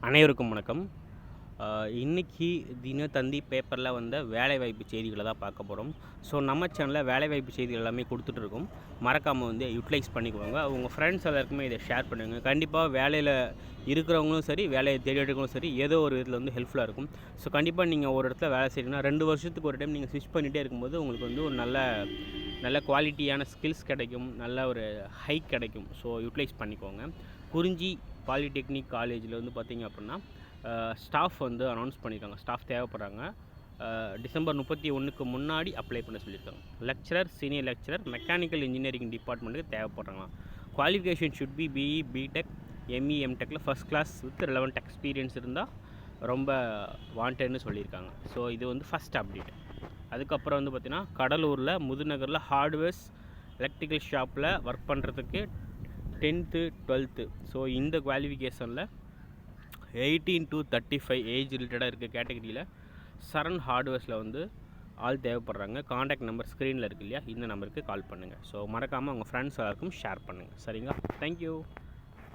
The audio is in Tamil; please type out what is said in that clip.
அனைவருக்கும் வணக்கம். இன்னைக்கு தினத்தந்தி பேப்பரில் வந்த வேலைவாய்ப்பு செய்திகளை தான் பார்க்க போகிறோம். ஸோ நம்ம சேனலில் வேலைவாய்ப்பு செய்திகள் எல்லாமே கொடுத்துட்ருக்கோம். மறக்காமல் யூட்டிலைஸ் பண்ணிக்கோங்க. உங்கள் ஃப்ரெண்ட்ஸ் எல்லாருக்குமே இதை ஷேர் பண்ணுங்கள். கண்டிப்பாக வேலையில் இருக்கிறவங்களும் சரி, வேலையை தேடிக்கிறவங்களும் சரி, ஏதோ ஒரு இதில் ஹெல்ப்ஃபுல்லாக இருக்கும். ஸோ கண்டிப்பாக நீங்கள் ஒரு இடத்துல வேலை செய்யணும்னா 2 வருஷத்துக்கு ஒரு டைம் நீங்கள் ஸ்விட்ச் பண்ணிகிட்டே இருக்கும்போது உங்களுக்கு ஒரு நல்ல குவாலிட்டியான ஸ்கில்ஸ் கிடைக்கும், நல்ல ஒரு ஹைக் கிடைக்கும். ஸோ யூட்டிலைஸ் பண்ணிக்கோங்க. குறிஞ்சி பாலிடெக்னிக் காலேஜில் பார்த்திங்க அப்படின்னா ஸ்டாஃப் அனௌன்ஸ் பண்ணியிருக்காங்க. ஸ்டாஃப் தேவைப்படுறாங்க. டிசம்பர் 31க்கு முன்னாடி அப்ளை பண்ண சொல்லியிருக்காங்க. Lecturer, senior lecturer, mechanical engineering டிபார்ட்மெண்ட்டுக்கு தேவைப்படுறாங்க. Qualification should be BE, BTech, ME, எம்டெக்கில் first class with relevant experience இருந்தால் ரொம்ப வாண்டட்னு சொல்லியிருக்காங்க. ஸோ இது ஃபஸ்ட் அப்டேட். அதுக்கப்புறம் பார்த்திங்கன்னா கடலூரில் முதுநகரில் ஹார்ட்வேர்ஸ் எலக்ட்ரிக்கல் ஷாப்பில் ஒர்க் பண்ணுறதுக்கு 10th 12th ஸோ இந்த குவாலிஃபிகேஷனில் 18 to 35 ஏஜ் ரிலேட்டடாக இருக்க கேட்டகரியில் சரண் ஹார்ட்வேர்ஸில் ஆள் தேவைப்படுறாங்க. காண்டாக்ட் நம்பர் ஸ்க்ரீனில் இருக்குது இல்லையா, இந்த நம்பருக்கு கால் பண்ணுங்கள். ஸோ மறக்காமல் உங்கள் ஃப்ரெண்ட்ஸ் எல்லாருக்கும் ஷேர் பண்ணுங்கள். சரிங்களா? தேங்க்யூ.